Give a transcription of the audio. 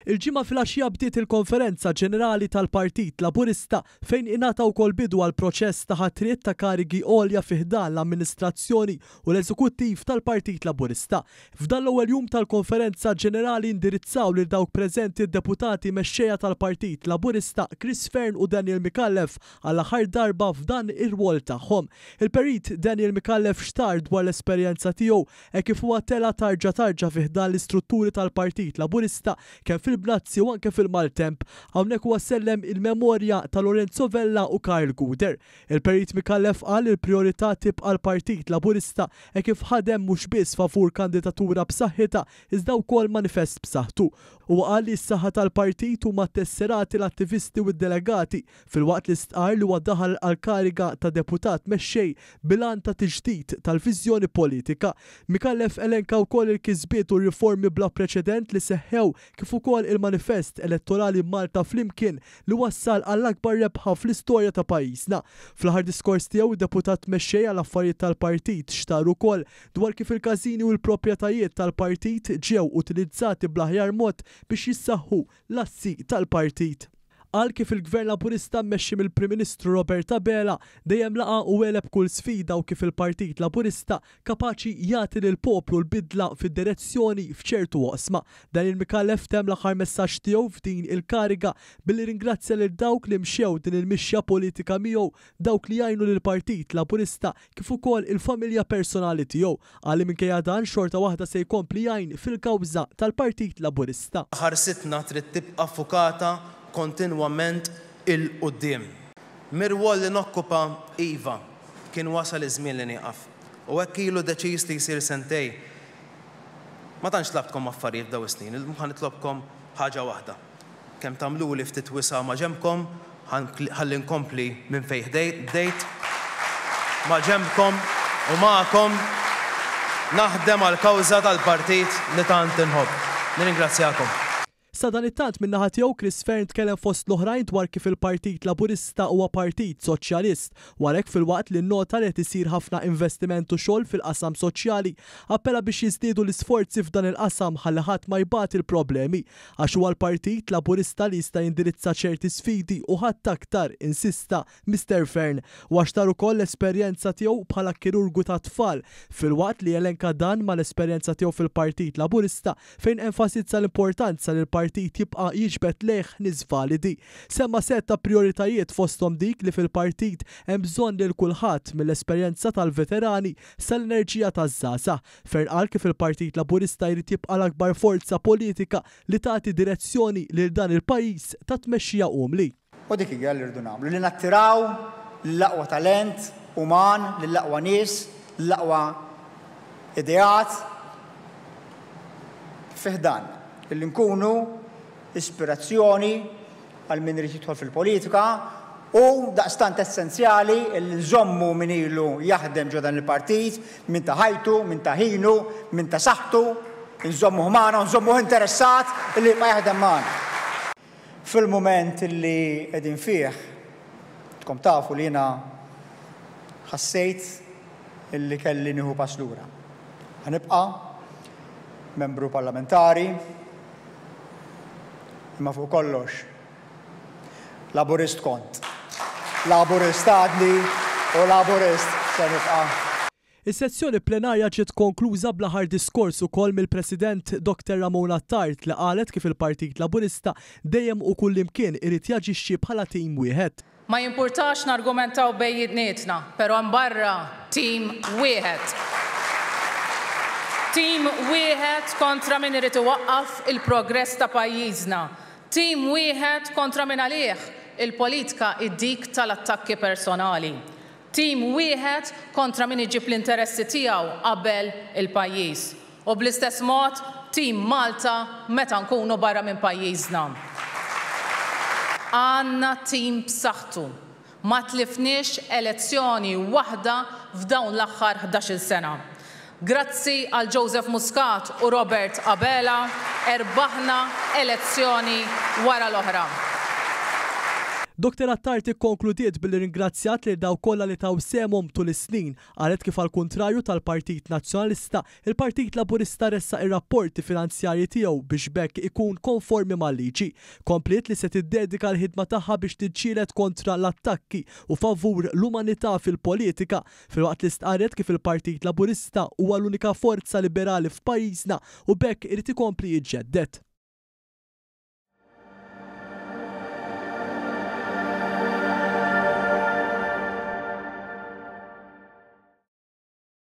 Il-ġimgħa filgħaxija bdiet il-konferenza ġenerali tal-Partit Laburista fejn ingħata wkoll bidu għal proċess ta' ħatriet ta' karigi għolja fih dan l-amministrazzjoni u l-eżekuttiv tal-Partit Laburista. F'dan l-ewwel jum tal-konferenza ġenerali indirizzaw lil dawk preżenti d-deputati mexxejja tal-Partit Laburista Chris Fearn u Daniel Mikallef għall aħħar darba f'dan ir-rwol tagħhom. Il-perit Daniel Mikallef xtar dwar l-esperjenza tiegħu kif huwa tela tarġa fih dan l-istrutturi tal-Partit Laburista kemm fil-Blazzi u anke fil-Maltemp, hawnhekk huwa sellem il-memorja ta' Lorenzo Vella u Karl Guder. Il-perit Mikallef qal il-priorità tibqa' l-Partit Laburista kif ħadem mhux biss favur kandidatura b'saħħitha iżda wkoll manifest b'saħħtu. U qal li s-saħħa tal-partit huma tesserati l-attivisti u d-delegati filwaqt li stqar li huwa daħal għal kariga ta' deputat mexxej bilan ta' tiġdid tal-viżjoni politika. Mikallef elenka wkoll il-kisbiet u riformi bla preċedent li seħħew kif ukoll il-manifest elettorali Malta flimkien li wassal għall-akbar rebħa fl-istorja ta' pajjiżna. Fl-aħħar diskors tiegħu id-deputat mexxej għal affarijiet tal-partit xtar ukoll dwar kif il-każini u l-proprjetajiet tal-partit ġew utilizzati bl-aħjar mod biex jissaħħu l-assi tal-partit. Qal kif il-Gvern Laburista mmexxi mill-Prim Ministru Robert Abela dejjem laqa u weleb kull sfida u kif il-Partit Laburista kapaċi jagħti lill-poplu l-bidla fid-direzzjoni f'ċertu oqsma. Dan il-Mikallef tem l-aħħar messaġġ tiegħu f'din il-kariga billi ringrazzja lil dawk li mxew din il-mixja politika miegħu, dawk li jgħinu lill-Partit Laburista kif ukoll il-familja personali tiegħu. Qal li minkejja dan xorta waħda se jkompli jgħin fil-kawża tal-Partit Laburista. Ħarsitna trid tibqa' fukata kontinwament il-qudiem. Mir-rwol li nokkupa iva kien wasal iż-żmien li nieqaf. U hekk ilu deċiż li jsir sentej. Ma tantx tlabtkom affarijiet daw is-snin, ħa nitlobkom ħaġa waħda. Kemm tagħmluli ftit wisa ma' ġembkom, ħalli nkompli minn fejn bdejt ma' ġembkom u magħkom naħdem għall kawża tal-partit li tant inħobb. Nirringrazzjakom. Sa dan it-tant min naħa tiegħu Chris Fearn tkellem fost l-oħrajn dwar kif il-Partit Laburista huwa partit soċjalist warek filwaqt li nnota li qed isir ħafna investiment u xogħol fil-qasam soċjali appella biex jiżdiedu l-isforzi f'dan il-qasam ħalli ħadd ma jbagħat il-problemi għax huwa l-Partit Laburista li jista' jindirizza ċerti sfidi u ħadd aktar insista Mr. Fearn u għaxtar ukoll l-esperjenza tiegħu bħala kirurgu ta' tfal filwaqt li jelenka dan mal-esperjenza tiegħu fil-Partit Laburista fejn enfasizza l-importanza li l-partit jibqa' jiġbed leħ nies validi. Semma set ta' prioritajiet fosthom dik li fil-partit hemm bżonn lil kulħadd mill-esperjenza tal-veterani sal-enerġija taż-żgħażagħ. Fearn qal kif il-Partit Laburista jrid jibqa' l-akbar forza politika li tagħti direzzjoni lil dan il-pajjiż ta' tmexxija umli. U dik hija li rridu nagħmlu li nattiraw l-aqwa talent uman, lill-aqwa nies, l-aqwa ideat fih dan. Illi nkunu ispirazzjoni għal min irid jidħol fil-politika u daqstant essenzjali illi nżommu min ilu jaħdem ġo dan il-partit, min ta' ħajtu, min ta' ħinu, min ta' saħħtu, nżommu magħna, nżommu interessat illi ma jaħdem magħna. Fil-mument illi qegħdin fih, tkom tafu li jiena ħassejt illi kelli nieħu pass lura. Ħanibqa' membru parlamentari, imma fuq kollox, laburist kont. Laburist għadni u laburist se nibqa'. Is-sezzjoni plenarja ġiet konkluża bl-aħħar diskors ukoll mill-President Dr. Ramona Tart li qalet kif il-Partit Laburista dejjem u kullimkien irid jaġixxi bħala tim wieħed. Ma jimpurtax nargumentaw bejnietna, però mbarra tim wieħed. Tim wieħed kontra min irid iwaqqaf il-progress ta' pajjiżna. Tim wieħed kontra min għalih il-politika id-dik tal-attakki personali. Tim wieħed kontra min iġib l-interessi tiegħu qabel il-pajjiż. U bl-istess mod, tim Malta meta nkunu barra minn pajjiżna. Għandna tim b'saħħtu. Ma tlifniex elezzjoni waħda f'dawn l-aħħar 11-il sena. Grazzi għal Joseph Muscat u Robert Abela erbaħna elezzjoni wara l-oħra. Dr. Attarti konkludiet billi ringrazzjat li daw kollha li taw semhom tul is-snin, qalet kif għal kontrarju tal-Partit Nazzjonalista, il-Partit Laburista ressa ir-rapporti finanzjarji tiegħu biex bekk ikun konformi mal-liġi. Kompliet li se tiddedika l-ħidma tagħha biex tiġġieled kontra l-attakki u favur l-umanità fil-politika, filwaqt li stqarret kif il-Partit Laburista huwa l-unika forza liberali f'pajjiżna u bekk irid ikompli jiġġedded.